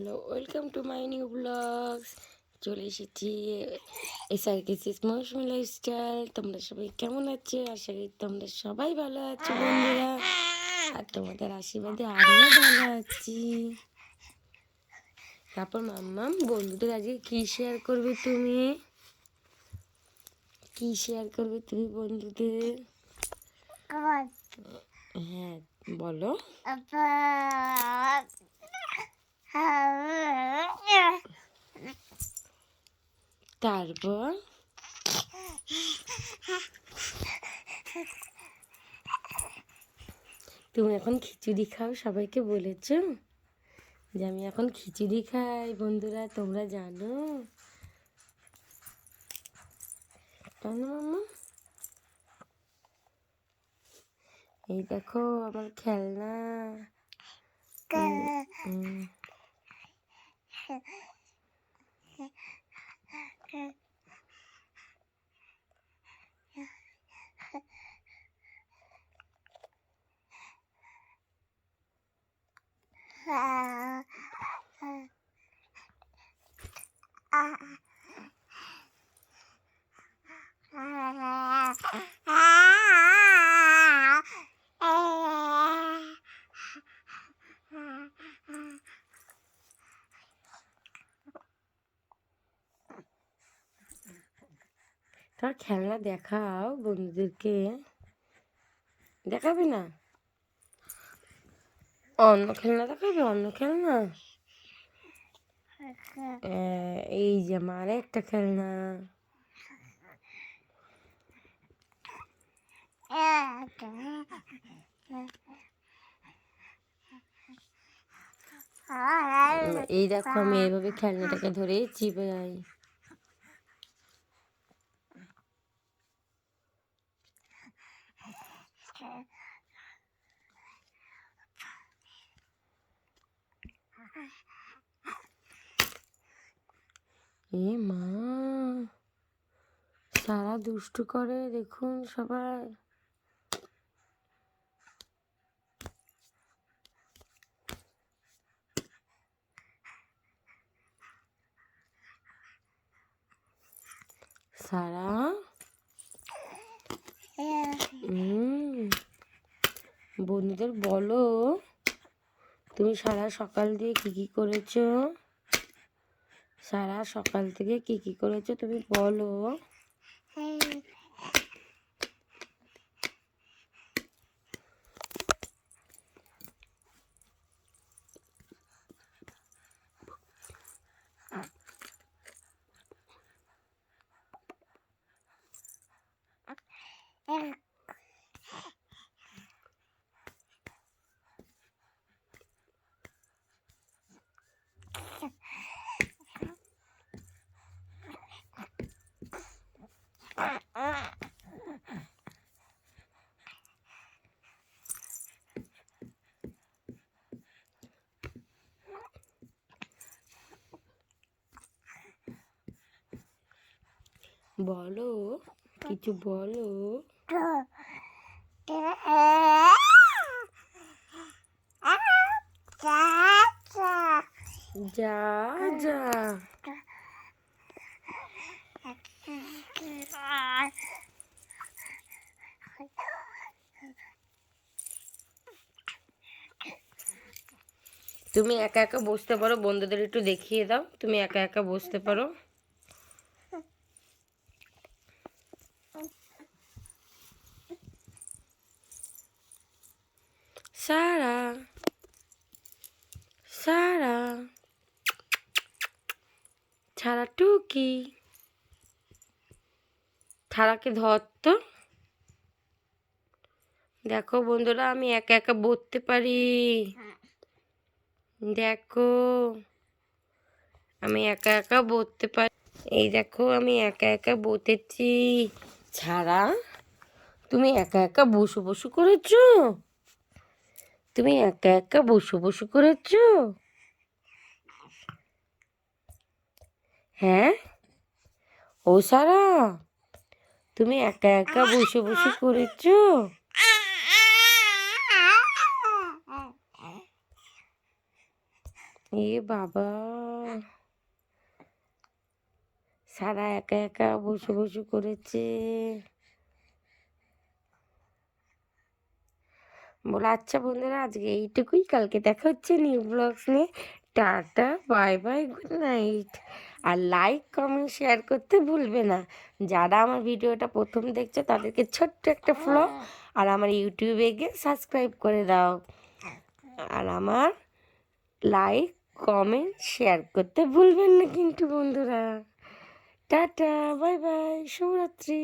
Hello, welcome to my new blogs. চলে এসেছি এসআরকেসিস মৌসুমী lifestyle. তোমরা সবাই কেমন আছো? আশা করি তোমরা সবাই ভালো আছো বন্ধুরা, আর তোমাদের আশীর্বাদে আমিও ভালো আছি। তারপর মাম্মাম, বন্ধুদের আজকে কি শেয়ার করবে তুমি? কি শেয়ার করবে তুমি বন্ধুদের? হ্যাঁ বলো। তারপর তুমি এখন খিচুড়ি খাও, সবাইকে বলেছো যে আমি এখন খিচুড়ি খাই। বন্ধুরা তোমরা জানো? জানো মাম্মা? এই দেখো আমার খেলনা। উম, তার খেলনা দেখাও বন্ধুদেরকে। দেখাবে না? অন্য খেলনা দেখাবে, অন্য খেলনা। এই যে আমার একটা খেলনা। এই দেখো আমি এইভাবে খেলনাটাকে ধরে চিপে যাই। এ মা, সারা দুষ্টু করে দেখুন সবাই। সারা বন্ধুদের বলো তুমি সারা সকাল দিয়ে কি কি করেছো? সারা সকাল থেকে কি কি করেছো তুমি বলো। বলো কিছু বলো। যা যা তুমি একা একা বসতে পারো, বন্ধুদের একটু দেখিয়ে দাও তুমি একা একা বসতে পারো। সারা সারা ছাড়া টুকি, ছাড়াকে ধর তো। দেখো বন্ধুরা আমি একা একা বসতে পারি। দেখো আমি একা একা বসতে পারি। এই দেখো আমি একা একা বসেছি। ছাড়া তুমি একা একা বসু বসু করেছো? তুমি একা একা বসু বসু করেছো? হ্যাঁ ও সারা, তুমি একা একা বসে বসে করেছো? এ বাবা, সারা একা একা বসে বসে করেছে। বলে আচ্ছা বন্ধুরা, আজকে এইটুকুই, কালকে দেখা হচ্ছে নিউ ব্লগস নিয়ে। Tata, bye bye, good night. আর লাইক কমেন্ট শেয়ার করতে ভুলবে না। যারা আমার ভিডিওটা প্রথম দেখছে তাদেরকে ছোট্ট একটা ফলো, আর আমার ইউটিউবে গিয়ে সাবস্ক্রাইব করে দাও। আর আমার লাইক কমেন্ট শেয়ার করতে ভুলবেন না কিন্তু বন্ধুরা। টাটা, বাই বাই, শুভরাত্রি।